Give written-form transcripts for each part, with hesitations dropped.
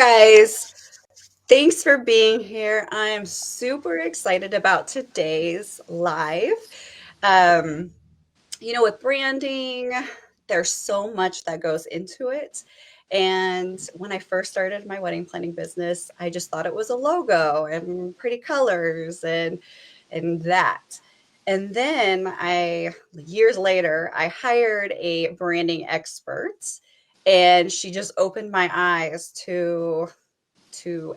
guys, thanks for being here. I am super excited about today's live. Um, with branding, there's so much that goes into it. And when I first started my wedding planning business, I just thought it was a logo and pretty colors and that. And then years later, I hired a branding expert and she just opened my eyes to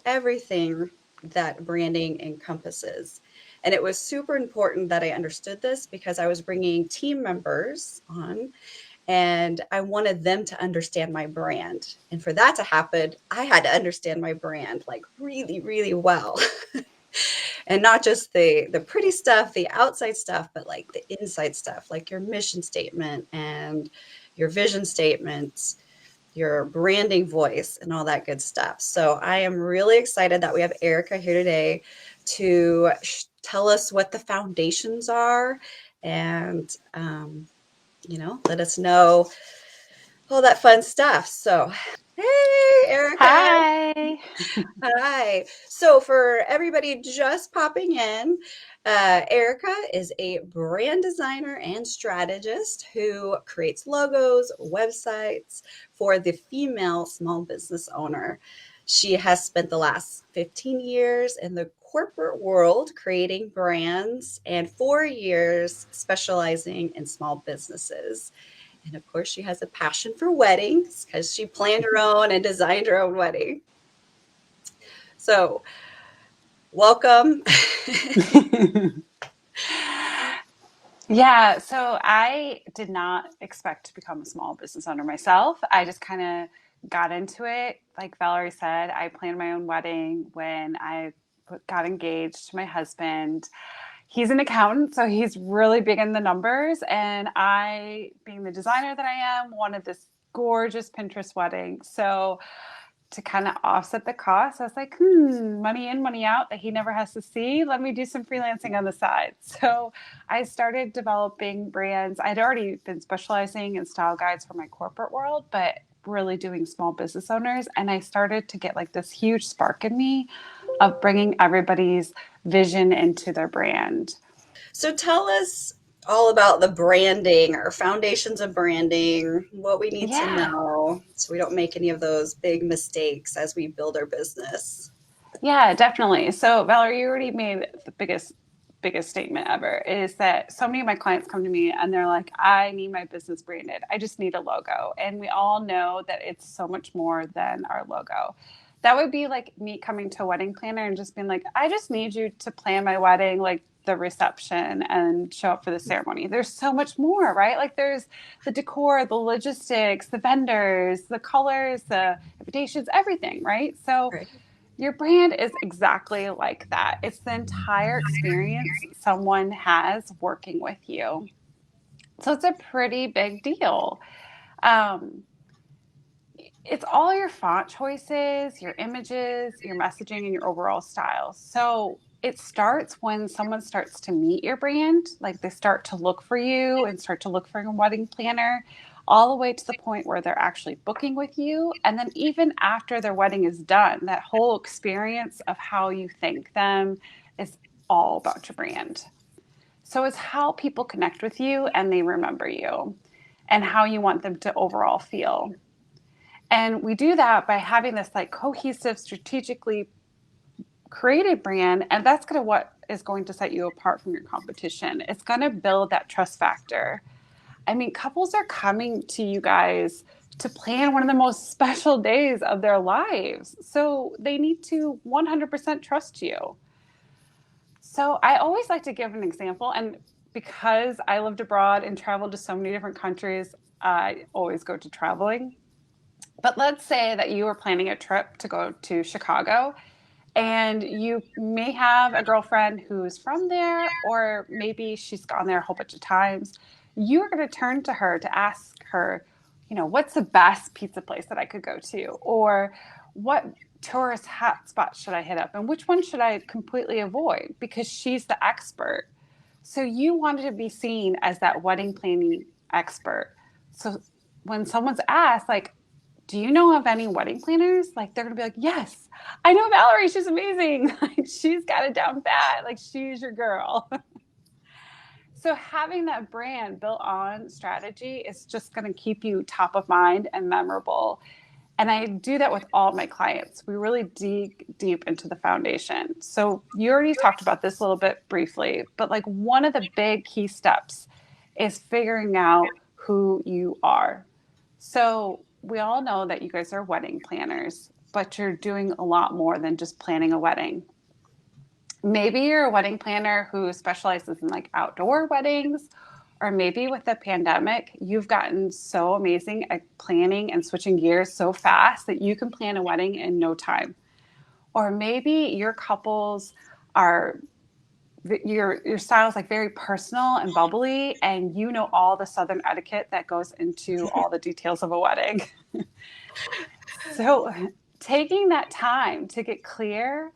everything that branding encompasses. And it was super important that I understood this because I was bringing team members on and I wanted them to understand my brand. And for that to happen, I had to understand my brand like really, really well. And not just the pretty stuff, the outside stuff, but like the inside stuff, like your mission statement and your vision statements, your branding voice and all that good stuff. So I am really excited that we have Erica here today to tell us what the foundations are and, let us know all that fun stuff. So, hey, Erica. Hi. Hi. So, for everybody just popping in, Erica is a brand designer and strategist who creates logos, websites for the female small business owner. She has spent the last 15 years in the corporate world creating brands and 4 years specializing in small businesses. And of course, she has a passion for weddings because she planned her own and designed her own wedding. So, welcome. Yeah, so I did not expect to become a small business owner myself. I just kind of got into it. Like Valerie said, I planned my own wedding when I got engaged to my husband. He's an accountant, so he's really big in the numbers. And I, being the designer that I am, wanted this gorgeous Pinterest wedding. So to kind of offset the cost, I was like, money in, money out that he never has to see. Let me do some freelancing on the side. So I started developing brands. I'd already been specializing in style guides for my corporate world, but really doing small business owners. And I started to get like this huge spark in me of bringing everybody's vision into their brand. So, tell us all about the branding or foundations of branding, what we need to Yeah. know so we don't make any of those big mistakes as we build our business. Yeah, definitely. So Valerie, you already made the biggest statement ever is that so many of my clients come to me and they're like, I need my business branded. I just need a logo. And we all know that it's so much more than our logo. That would be like me coming to a wedding planner and just being like, I just need you to plan my wedding, like the reception and show up for the ceremony. There's so much more, right? Like there's the decor, the logistics, the vendors, the colors, the invitations, everything, right? So Right. your brand is exactly like that. It's the entire experience someone has working with you. So it's a pretty big deal. Um, it's all your font choices, your images, your messaging, and your overall style. So it starts when someone starts to meet your brand, like they start to look for you and start to look for your wedding planner, all the way to the point where they're actually booking with you. And then even after their wedding is done, that whole experience of how you thank them is all about your brand. So it's how people connect with you and they remember you and how you want them to overall feel. And we do that by having this like cohesive, strategically created brand. And that's going to what is going to set you apart from your competition. It's going to build that trust factor. I mean, couples are coming to you guys to plan one of the most special days of their lives. So they need to 100% trust you. So I always like to give an example. And because I lived abroad and traveled to so many different countries, I always go to traveling. But let's say that you are planning a trip to go to Chicago and you may have a girlfriend who's from there, or maybe she's gone there a whole bunch of times. You're going to turn to her to ask her, what's the best pizza place that I could go to? Or what tourist hotspot should I hit up? And which one should I completely avoid? Because she's the expert. So you wanted to be seen as that wedding planning expert. So when someone's asked, like, do you know of any wedding planners? Like they're gonna be like, yes, I know Valerie. She's amazing. Like she's got it down pat. Like she's your girl. So having that brand built on strategy is just going to keep you top of mind and memorable. And I do that with all my clients. We really dig deep into the foundation. So you already talked about this a little bit briefly, but like one of the big key steps is figuring out who you are. So we all know that you guys are wedding planners, but you're doing a lot more than just planning a wedding. Maybe you're a wedding planner who specializes in like outdoor weddings, or maybe with the pandemic, you've gotten so amazing at planning and switching gears so fast that you can plan a wedding in no time. Or maybe your couples are your style is like very personal and bubbly, and you know all the Southern etiquette that goes into all the details of a wedding. So, taking that time to get clear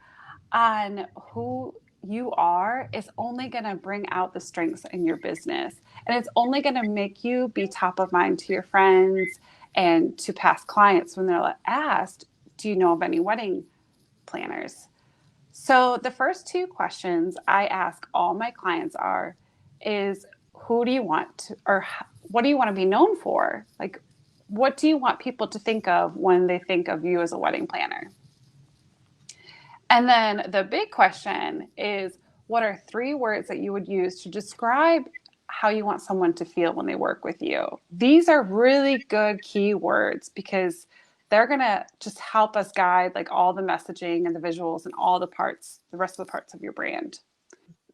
on who you are is only going to bring out the strengths in your business. And it's only going to make you be top of mind to your friends and to past clients when they're asked, do you know of any wedding planners? So the first two questions I ask all my clients is who do you want to, or what do you want to be known for? Like, what do you want people to think of when they think of you as a wedding planner? And then the big question is what are three words that you would use to describe how you want someone to feel when they work with you? These are really good key words because they're going to just help us guide like all the messaging and the visuals and all the parts, the rest of the parts of your brand.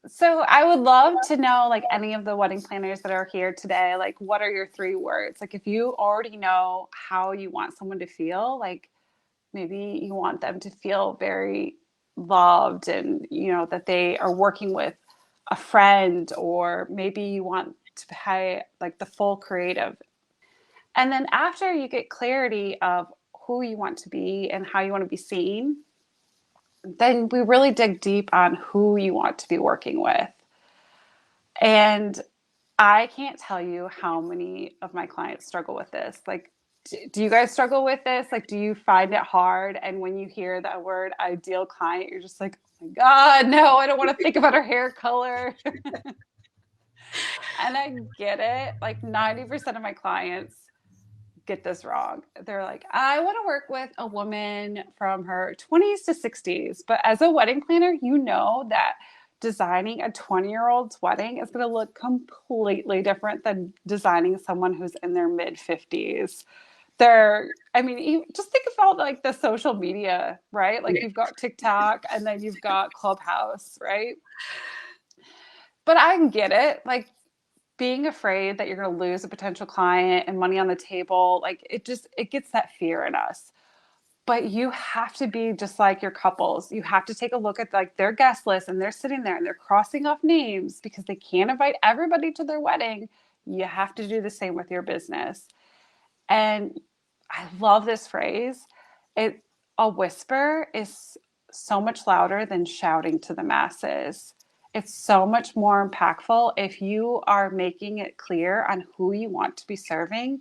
So I would love to know like any of the wedding planners that are here today, like what are your three words? Like if you already know how you want someone to feel, like maybe you want them to feel very loved and that they are working with a friend, or maybe you want to pay like the full creative. And then after you get clarity of who you want to be and how you want to be seen, then we really dig deep on who you want to be working with. And I can't tell you how many of my clients struggle with this. Like, do you guys struggle with this? Like, do you find it hard? And when you hear that word ideal client, you're just like, oh my God, no, I don't want to think about her hair color. And I get it. Like 90% of my clients get this wrong. They're like, I want to work with a woman from her 20s to 60s. But as a wedding planner, you know that designing a 20-year-old's wedding is going to look completely different than designing someone who's in their mid 50s. I mean, just think about like the social media, right? Like you've got TikTok and then you've got Clubhouse, right? But I can get it. Like being afraid that you're going to lose a potential client and money on the table, like it gets that fear in us. But you have to be just like your couples. You have to take a look at like their guest list, and they're sitting there and they're crossing off names because they can't invite everybody to their wedding. You have to do the same with your business. And I love this phrase. It A whisper is so much louder than shouting to the masses. It's so much more impactful if you are making it clear on who you want to be serving.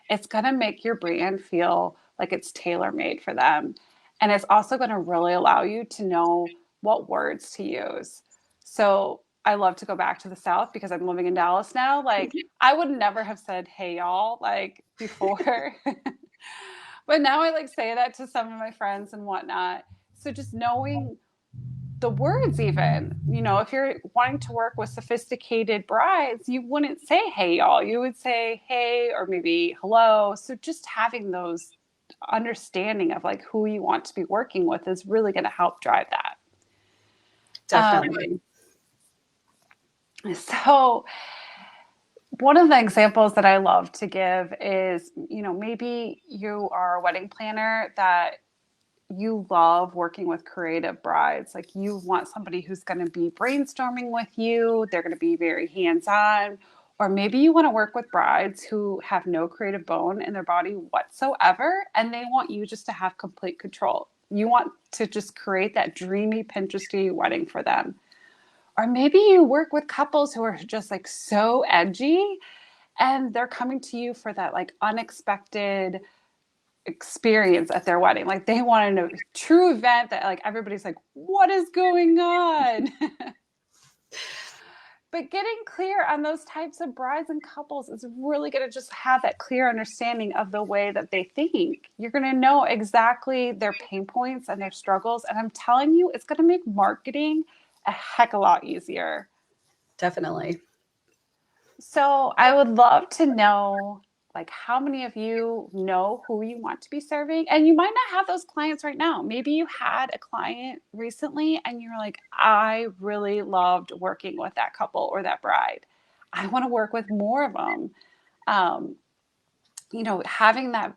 It's going to make your brand feel like it's tailor made for them. And it's also going to really allow you to know what words to use. So I love to go back to the South because I'm living in Dallas now. Like, I would never have said, hey, y'all, like before. But now I like say that to some of my friends and whatnot. So just knowing the words, even, if you're wanting to work with sophisticated brides, you wouldn't say, hey, y'all. You would say, hey, or maybe hello. So just having those understanding of like who you want to be working with is really going to help drive that. Definitely. So one of the examples that I love to give is, maybe you are a wedding planner that you love working with creative brides. Like you want somebody who's going to be brainstorming with you, they're going to be very hands on. Or maybe you want to work with brides who have no creative bone in their body whatsoever, and they want you just to have complete control. You want to just create that dreamy, Pinteresty wedding for them. Or maybe you work with couples who are just like so edgy and they're coming to you for that like unexpected experience at their wedding. Like they wanted a true event that like everybody's like, what is going on? But getting clear on those types of brides and couples is really going to just have that clear understanding of the way that they think. You're going to know exactly their pain points and their struggles. And I'm telling you, it's going to make marketing a heck of a lot easier. Definitely. So I would love to know like how many of you know who you want to be serving, and you might not have those clients right now. Maybe you had a client recently and you're like, I really loved working with that couple or that bride. I want to work with more of them. um, Having that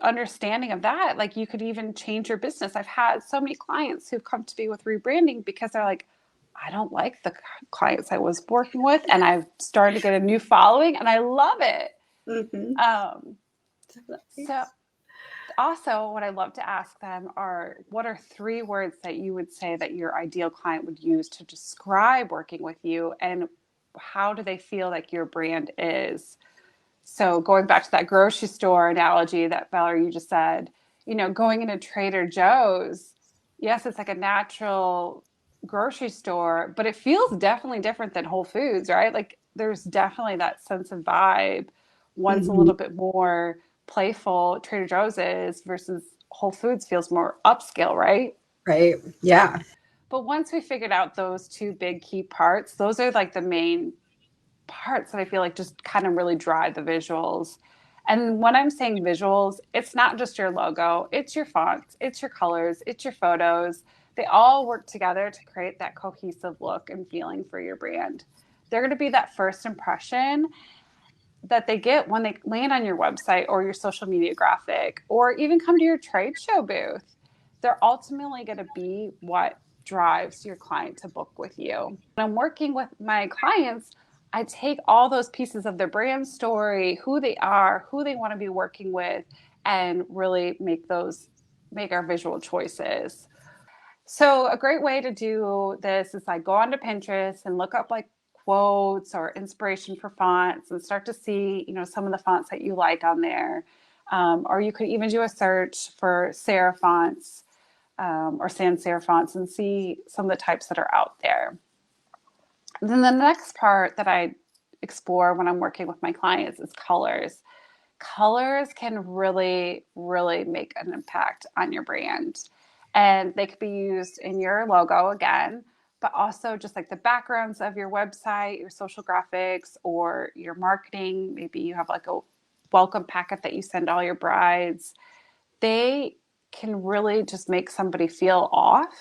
understanding of that, like you could even change your business. I've had so many clients who've come to me with rebranding because they're like, I don't like the clients I was working with, and I've started to get a new following, and I love it. Mm-hmm. Um, so, also, what I love to ask them are, what are 3 words that you would say that your ideal client would use to describe working with you, and how do they feel like your brand is? So going back to that grocery store analogy that Valerie, you just said, going into Trader Joe's, yes, it's like a natural grocery store, but it feels definitely different than Whole Foods, right? Like there's definitely that sense of vibe. One's a Mm-hmm. little bit more playful, Trader Joe's is, versus Whole Foods feels more upscale, right? Right. Yeah. But once we figured out those 2 big key parts, those are like the main parts that I feel like just kind of really drive the visuals. And when I'm saying visuals, it's not just your logo, it's your fonts, it's your colors, it's your photos. They all work together to create that cohesive look and feeling for your brand. They're going to be that first impression that they get when they land on your website or your social media graphic or even come to your trade show booth. They're ultimately going to be what drives your client to book with you. When I'm working with my clients, I take all those pieces of their brand story, who they are, who they want to be working with, and really make our visual choices. So a great way to do this is like go onto Pinterest and look up like quotes or inspiration for fonts and start to see, some of the fonts that you like on there. Or you could even do a search for serif fonts or sans serif fonts and see some of the types that are out there. And then the next part that I explore when I'm working with my clients is colors. Colors can really, really make an impact on your brand. And they could be used in your logo again, but also just like the backgrounds of your website, your social graphics, or your marketing. Maybe you have like a welcome packet that you send all your brides. They can really just make somebody feel off.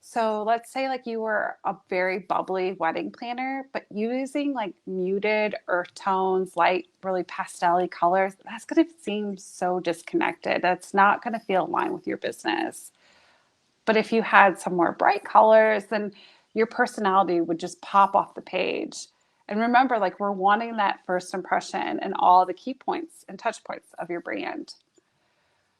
So let's say like you were a very bubbly wedding planner, but using like muted earth tones, light, really pastel colors, that's going to seem so disconnected. That's not going to feel aligned with your business. But if you had some more bright colors, then your personality would just pop off the page. And remember, like we're wanting that first impression and all the key points and touch points of your brand.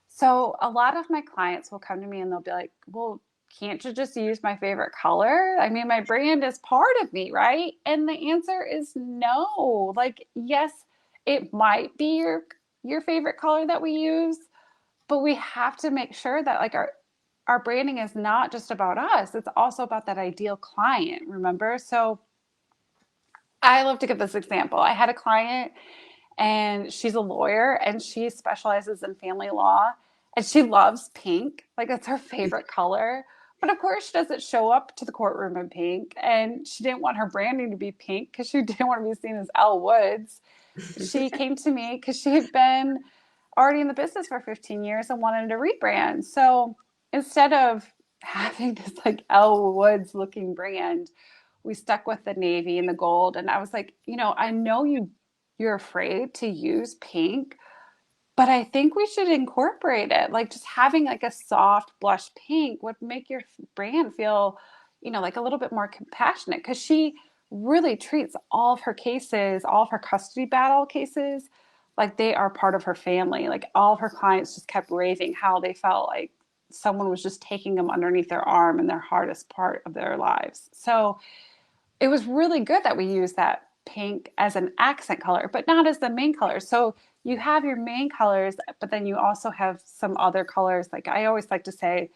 So a lot of my clients will come to me and they'll be like, well, can't you just use my favorite color? I mean, my brand is part of me, right? And the answer is no. Like, yes, it might be your favorite color that we use, but we have to make sure that like our branding is not just about us. It's also about that ideal client, remember? So I love to give this example. I had a client and she's a lawyer and she specializes in family law and she loves pink. Like it's her favorite color. But of course, she doesn't show up to the courtroom in pink, and she didn't want her branding to be pink because she didn't want to be seen as Elle Woods. She came to me because she had been already in the business for 15 years and wanted to rebrand. So instead of having this like Elle Woods looking brand, we stuck with the navy and the gold. And I was like, I know you're afraid to use pink, but I think we should incorporate it. Like just having like a soft blush pink would make your brand feel, like a little bit more compassionate because she really treats all of her cases, all of her custody battle cases, like they are part of her family. Like all of her clients just kept raving how they felt like someone was just taking them underneath their arm in their hardest part of their lives. So it was really good that we used that pink as an accent color, but not as the main color. So you have your main colors, but then you also have some other colors. Like I always like to say,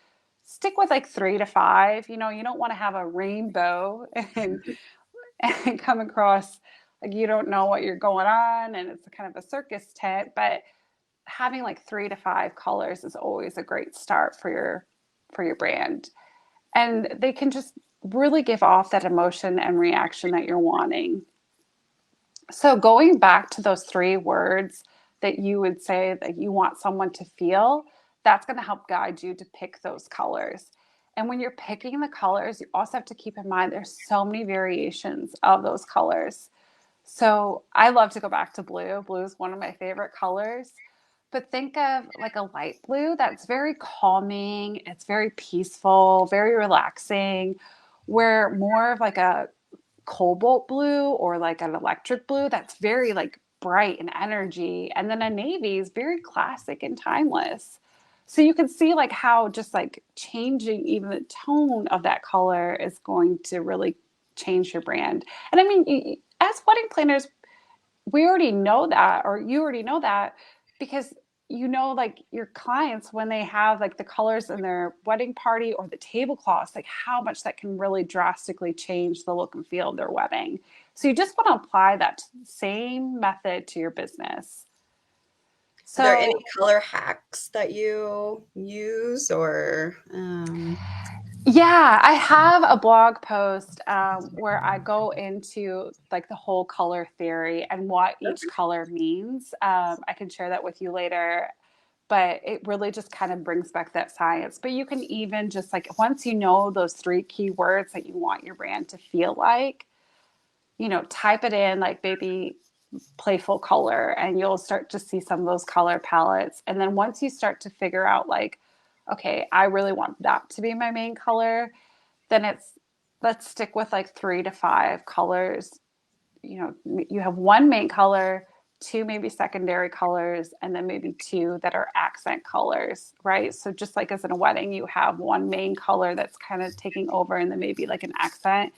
stick with like 3 to 5. You know, you don't want to have a rainbow and come across like you don't know what you're going on and it's kind of a circus tent. But having like 3 to 5 colors is always a great start for your brand. And they can just really give off that emotion and reaction that you're wanting. So going back to those 3 words that you would say that you want someone to feel, that's going to help guide you to pick those colors. And when you're picking the colors, you also have to keep in mind there's so many variations of those colors. So I love to go back to blue. Blue is one of my favorite colors. But think of like a light blue that's very calming, it's very peaceful, very relaxing, where more of like a cobalt blue or like an electric blue that's very like bright and energy, and then a navy is very classic and timeless. So you can see like how just like changing even the tone of that color is going to really change your brand. And I mean, as wedding planners, we already know that, or you already know that, because you know like your clients when they have like the colors in their wedding party or the tablecloths, like how much that can really drastically change the look and feel of their wedding. So you just want to apply that same method to your business. Are there any So color hacks that you use or yeah, I have a blog post where I go into like the whole color theory and what each color means. I can share that with you later, but it really just kind of brings back that science. But you can even just like once you know those 3 key words that you want your brand to feel like, you know, type it in like maybe playful color and you'll start to see some of those color palettes. And then once you start to figure out like, okay, I really want that to be my main color, then it's let's stick with like 3 to 5 colors. You know, you have one main color, 2 maybe secondary colors, and then maybe 2 that are accent colors, right? So just like as in a wedding, you have one main color that's kind of taking over and then maybe like an accent.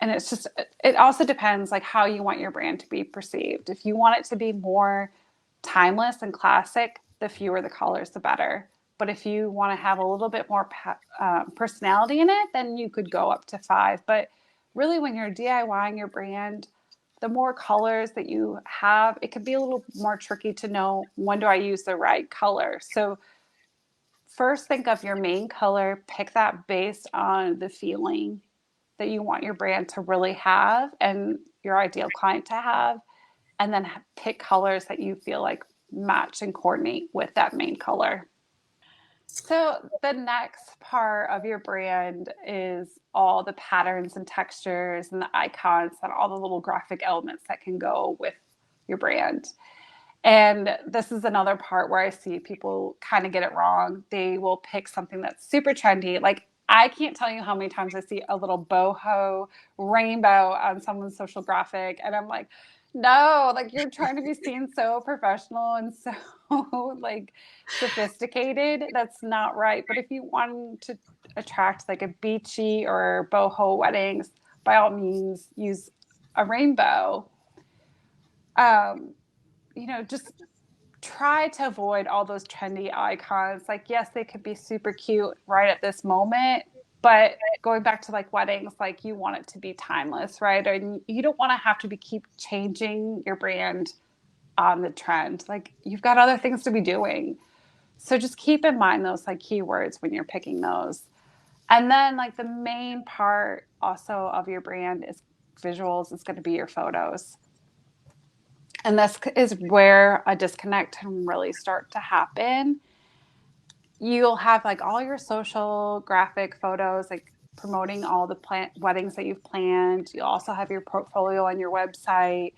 And it's just it also depends like how you want your brand to be perceived. If you want it to be more timeless and classic, the fewer the colors the better. But if you want to have a little bit more personality in it, then you could go up to 5. But really when you're DIYing your brand, the more colors that you have, it could be a little more tricky to know when do I use the right color. So first think of your main color, pick that based on the feeling that you want your brand to really have and your ideal client to have, and then pick colors that you feel like match and coordinate with that main color. So the next part of your brand is all the patterns and textures and the icons and all the little graphic elements that can go with your brand. And this is another part where I see people kind of get it wrong. They will pick something that's super trendy. Like I can't tell you how many times I see a little boho rainbow on someone's social graphic, and I'm like, no, like you're trying to be seen so professional and so like sophisticated. That's not right. But if you want to attract like a beachy or boho weddings, by all means, use a rainbow. Um, you know, just try to avoid all those trendy icons. Like, yes, they could be super cute right at this moment, but going back to like weddings, like you want it to be timeless, right? And you don't want to have to be keep changing your brand on the trend. Like you've got other things to be doing. So just keep in mind those like keywords when you're picking those. And then like the main part also of your brand is visuals. It's going to be your photos. And this is where a disconnect can really start to happen. You'll have like all your social graphic photos, like promoting all the weddings that you've planned. You also have your portfolio on your website.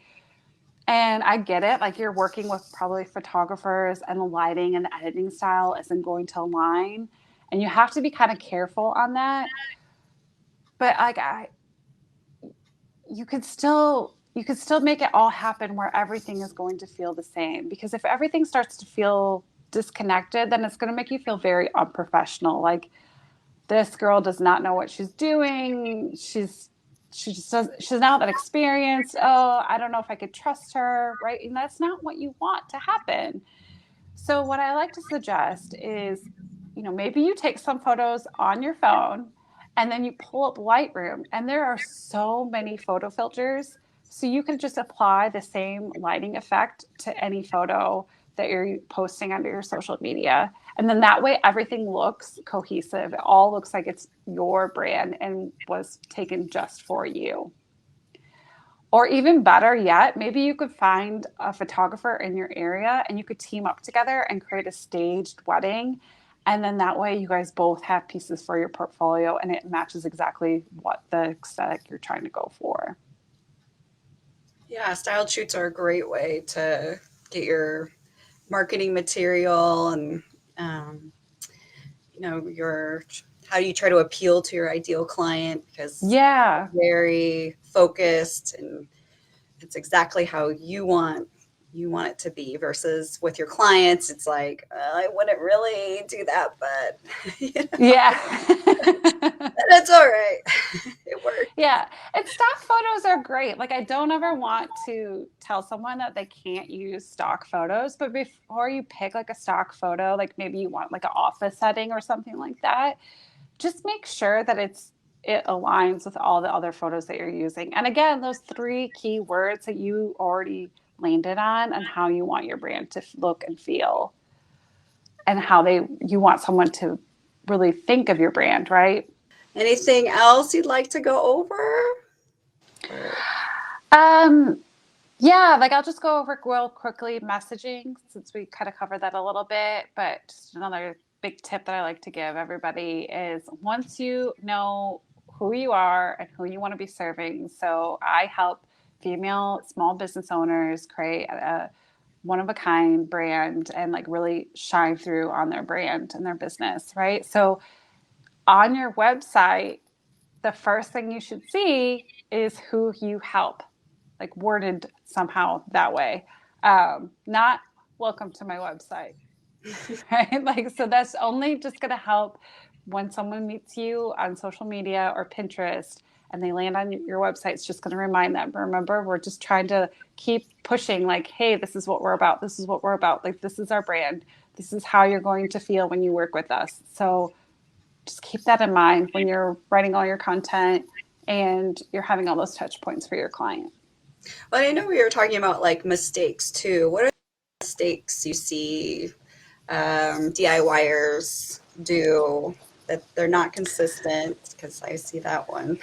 And I get it. Like you're working with probably photographers and the lighting and the editing style isn't going to align. And you have to be kind of careful on that. But like you could still make it all happen where everything is going to feel the same, because if everything starts to feel disconnected, then it's going to make you feel very unprofessional, like this girl does not know what she's doing. she doesn't have that experience. Oh, I don't know if I could trust her, right? And that's not what you want to happen. So what I like to suggest is, maybe you take some photos on your phone and then you pull up Lightroom, and there are so many photo filters. So you can just apply the same lighting effect to any photo that you're posting under your social media. And then that way everything looks cohesive. It all looks like it's your brand and was taken just for you. Or even better yet, maybe you could find a photographer in your area and you could team up together and create a staged wedding. And then that way you guys both have pieces for your portfolio and it matches exactly what the aesthetic you're trying to go for. Yeah, styled shoots are a great way to get your marketing material and your how do you try to appeal to your ideal client, because Yeah. very focused and it's exactly how you want it to be, versus with your clients it's like, I wouldn't really do that, but Yeah. that's all right. It works. Yeah. And stock photos are great. Like, I don't ever want to tell someone that they can't use stock photos, but before you pick like a stock photo, like maybe you want like an office setting or something like that, just make sure that it aligns with all the other photos that you're using. And again, those three key words that you already landed on and how you want your brand to look and feel and how you want someone to really think of your brand, right? Anything else you'd like to go over? Um, yeah, like I'll just go over real quickly messaging since we kind of covered that a little bit. But just another big tip that I like to give everybody is once you know who you are and who you want to be serving. So I help female small business owners create a one of a kind brand and like really shine through on their brand and their business, right? So on your website, the first thing you should see is who you help, like worded somehow that way. Not welcome to my website, right? Like, so that's only just going to help when someone meets you on social media or Pinterest and they land on your website. It's just going to remind them. Remember, we're just trying to keep pushing, like, hey, this is what we're about. This is what we're about. Like, this is our brand. This is how you're going to feel when you work with us. So just keep that in mind when you're writing all your content and you're having all those touch points for your client. Well, I know we were talking about like mistakes too. What are the mistakes you see DIYers do that they're not consistent? Because I see that one.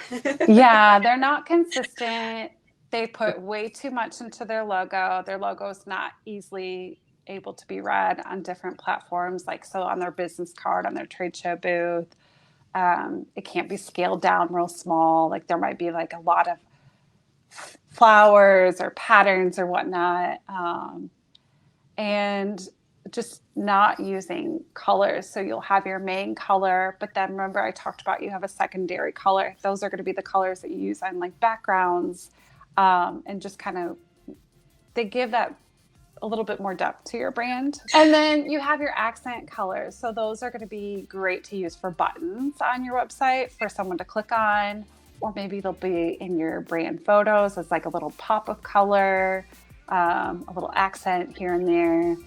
Yeah, they're not consistent. They put way too much into their logo. Their logo is not easily able to be read on different platforms, like so on their business card, on their trade show booth. It can't be scaled down real small. Like there might be like a lot of flowers or patterns or whatnot. And just not using colors. So you'll have your main color, but then remember I talked about you have a secondary color. Those are going to be the colors that you use on like backgrounds, and just kind of they give that a little bit more depth to your brand. And then you have your accent colors. So those are going to be great to use for buttons on your website for someone to click on, or maybe they'll be in your brand photos as like a little pop of color, a little accent here and there.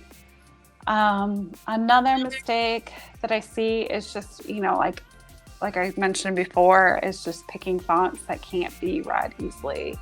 Another mistake that I see is just, like I mentioned before, is just picking fonts that can't be read easily.